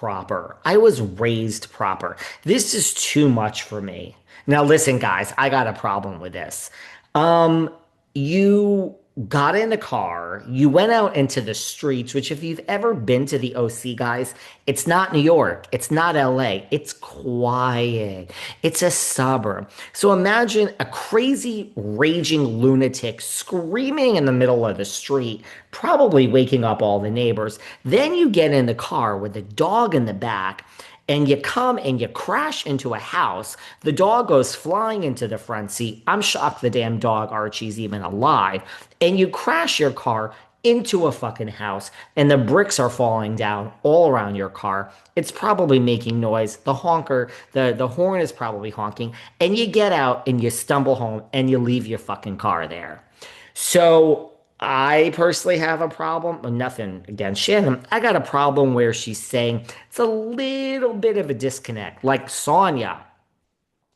proper. I was raised proper. This is too much for me. Now, listen, guys, I got a problem with this. Um, you got in a car, you went out into the streets, which if you've ever been to the OC, guys, it's not New York, it's not LA, it's quiet. It's a suburb. So imagine a crazy, raging lunatic screaming in the middle of the street, probably waking up all the neighbors. Then you get in the car with a dog in the back and you come and you crash into a house. The dog goes flying into the front seat. I'm shocked the damn dog Archie's even alive. And you crash your car into a fucking house and the bricks are falling down all around your car. It's probably making noise. The honker, the horn is probably honking. And you get out and you stumble home and you leave your fucking car there. So I personally have a problem. Well, nothing against Shannon. I got a problem where she's saying it's a little bit of a disconnect. Like Sonia,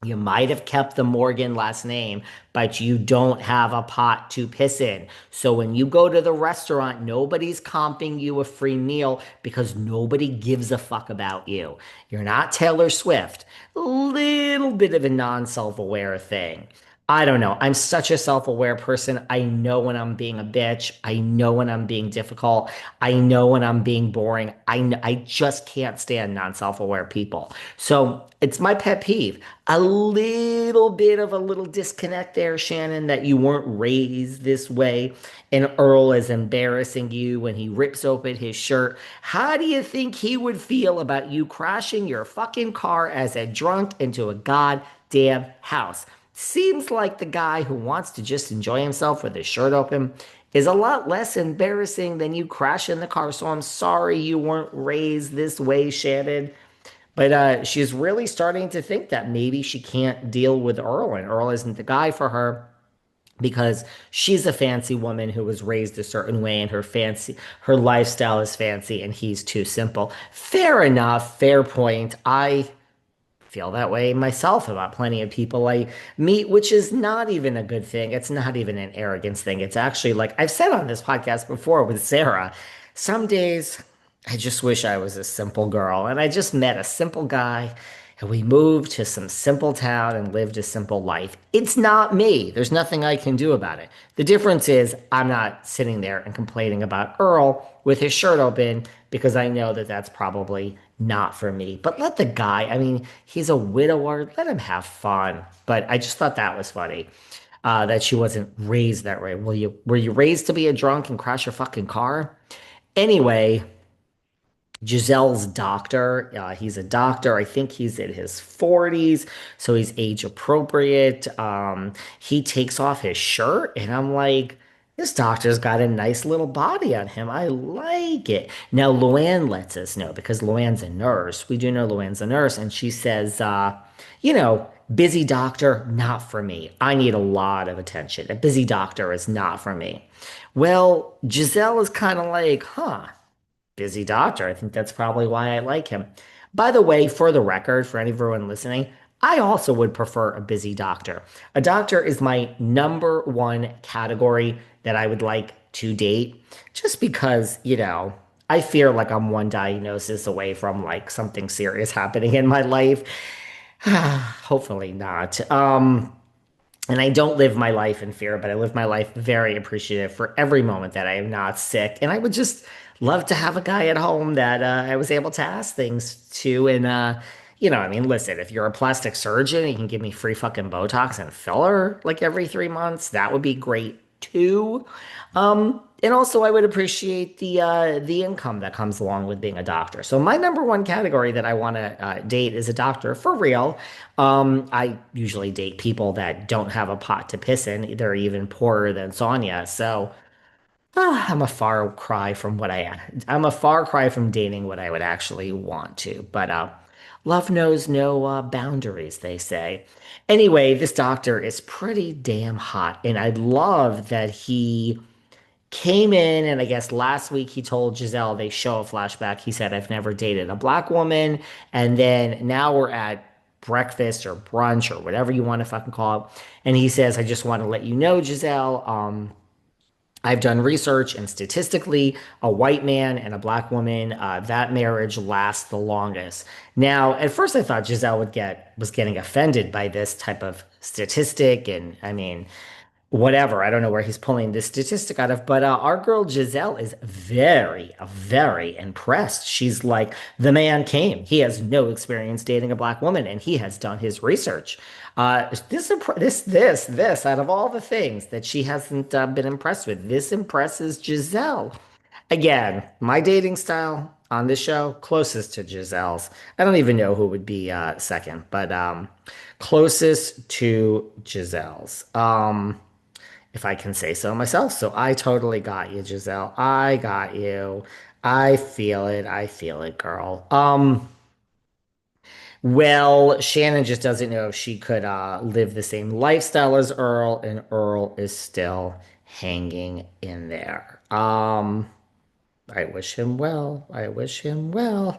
you might have kept the Morgan last name, but you don't have a pot to piss in. So when you go to the restaurant, nobody's comping you a free meal because nobody gives a fuck about you. You're not Taylor Swift. A little bit of a non-self-aware thing. I don't know. I'm such a self-aware person. I know when I'm being a bitch. I know when I'm being difficult. I know when I'm being boring. I just can't stand non-self-aware people. So it's my pet peeve. A little bit of a little disconnect there, Shannon, that you weren't raised this way. And Earl is embarrassing you when he rips open his shirt. How do you think he would feel about you crashing your fucking car as a drunk into a goddamn house? Seems like the guy who wants to just enjoy himself with his shirt open is a lot less embarrassing than you crash in the car. So I'm sorry you weren't raised this way, Shannon. But she's really starting to think that maybe she can't deal with Earl, and Earl isn't the guy for her because she's a fancy woman who was raised a certain way and her lifestyle is fancy and he's too simple. Fair enough, fair point. I feel that way myself about plenty of people I meet, which is not even a good thing. It's not even an arrogance thing. It's actually like I've said on this podcast before with Sarah, some days I just wish I was a simple girl and I just met a simple guy and we moved to some simple town and lived a simple life. It's not me. There's nothing I can do about it. The difference is I'm not sitting there and complaining about Earl with his shirt open because I know that that's probably not for me. But let the guy, I mean, he's a widower. Let him have fun. But I just thought that was funny. That she wasn't raised that way. Were you raised to be a drunk and crash your fucking car? Anyway, Giselle's doctor. He's a doctor. I think he's in his 40s, so he's age appropriate. He takes off his shirt, and I'm like, this doctor's got a nice little body on him. I like it. Now, Luann lets us know because Luann's a nurse. We do know Luann's a nurse, and she says, busy doctor, not for me. I need a lot of attention. A busy doctor is not for me. Well, Giselle is kind of like, huh. Busy doctor. I think that's probably why I like him. By the way, for the record, for everyone listening, I also would prefer a busy doctor. A doctor is my number one category that I would like to date, just because, I fear like I'm one diagnosis away from like something serious happening in my life. Hopefully not. And I don't live my life in fear, but I live my life very appreciative for every moment that I am not sick. And I would just love to have a guy at home that I was able to ask things to. And, I mean, listen, if you're a plastic surgeon, you can give me free fucking Botox and filler like every 3 months. That would be great too. And also, I would appreciate the income that comes along with being a doctor. So my number one category that I want to date is a doctor for real. I usually date people that don't have a pot to piss in. They're even poorer than Sonia. So I'm a far cry from I'm a far cry from dating what I would actually want to. But love knows no boundaries, they say. Anyway, this doctor is pretty damn hot, and I love that he came in, and I guess last week he told Giselle, they show a flashback. He said, I've never dated a black woman. And then now we're at breakfast or brunch or whatever you want to fucking call it. And he says, I just want to let you know, Giselle, I've done research, and statistically, a white man and a black woman, that marriage lasts the longest. Now, at first, I thought Giselle was getting offended by this type of statistic, and I mean, whatever. I don't know where he's pulling this statistic out of, but our girl Giselle is very impressed. She's like, the man came. He has no experience dating a black woman, and he has done his research. This, out of all the things that she hasn't been impressed with, this impresses Giselle. Again, my dating style on this show, closest to Giselle's. I don't even know who would be second, but closest to Giselle's. If I can say so myself. So I totally got you, Giselle. I got you. I feel it. I feel it, girl. Well, Shannon just doesn't know if she could live the same lifestyle as Earl, and Earl is still hanging in there. I wish him well. I wish him well.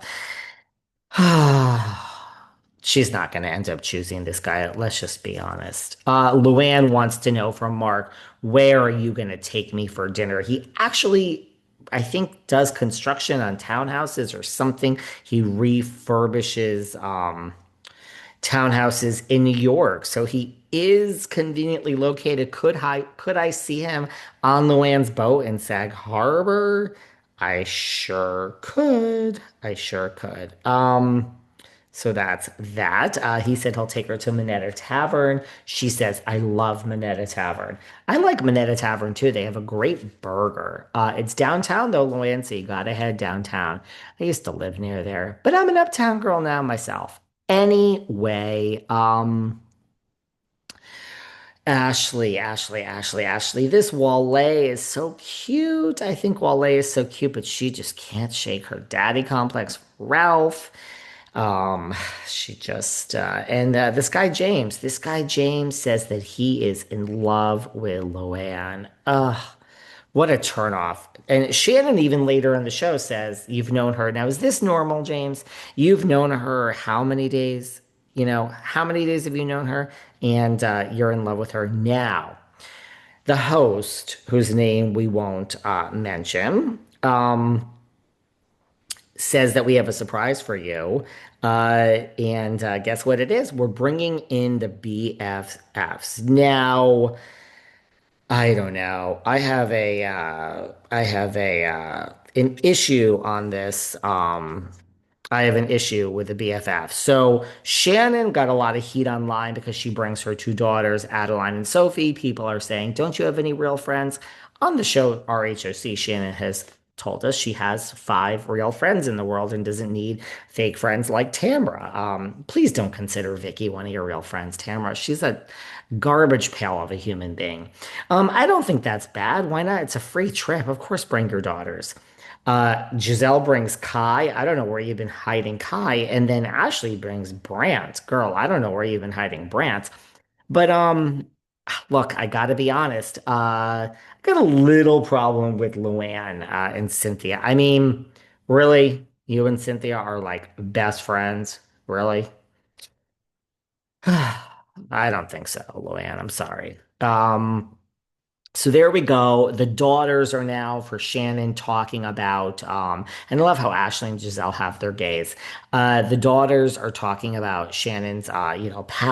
She's not going to end up choosing this guy. Let's just be honest. Luann wants to know from Mark, where are you going to take me for dinner? He actually, I think, does construction on townhouses or something. He refurbishes townhouses in New York. So he is conveniently located. Could I see him on Luann's boat in Sag Harbor? I sure could. I sure could. So that's that. He said he'll take her to Minetta Tavern. She says, I love Minetta Tavern. I like Minetta Tavern too. They have a great burger. It's downtown though, Luann, so you gotta head downtown. I used to live near there, but I'm an uptown girl now myself. Anyway, Ashley. This Wale is so cute. I think Wale is so cute, but she just can't shake her daddy complex. Ralph. Um, she just and this guy James says that he is in love with Luann. Ugh, what a turnoff. And Shannon even later in the show says, "You've known her. Now, is this normal, James? You've known her how many days? How many days have you known her? And you're in love with her now." The host, whose name we won't mention, says that we have a surprise for you. And guess what it is? We're bringing in the BFFs. Now, I don't know. I have an issue on this. I have an issue with the BFF. So Shannon got a lot of heat online because she brings her two daughters, Adeline and Sophie. People are saying, "Don't you have any real friends?" On the show RHOC, Shannon has told us she has five real friends in the world and doesn't need fake friends like Tamra. Please don't consider Vicky one of your real friends, Tamra. She's a garbage pail of a human being. I don't think that's bad. Why not? It's a free trip. Of course, bring your daughters. Gizelle brings Kai. I don't know where you've been hiding Kai. And then Ashley brings Brant. Girl, I don't know where you've been hiding Brant. But look, I gotta be honest. I got a little problem with Luann and Cynthia. I mean, really, you and Cynthia are like best friends? Really? I don't think so, Luann. I'm sorry. So there we go. The daughters are now for Shannon talking about, and I love how Ashley and Gizelle have their gays. The daughters are talking about Shannon's,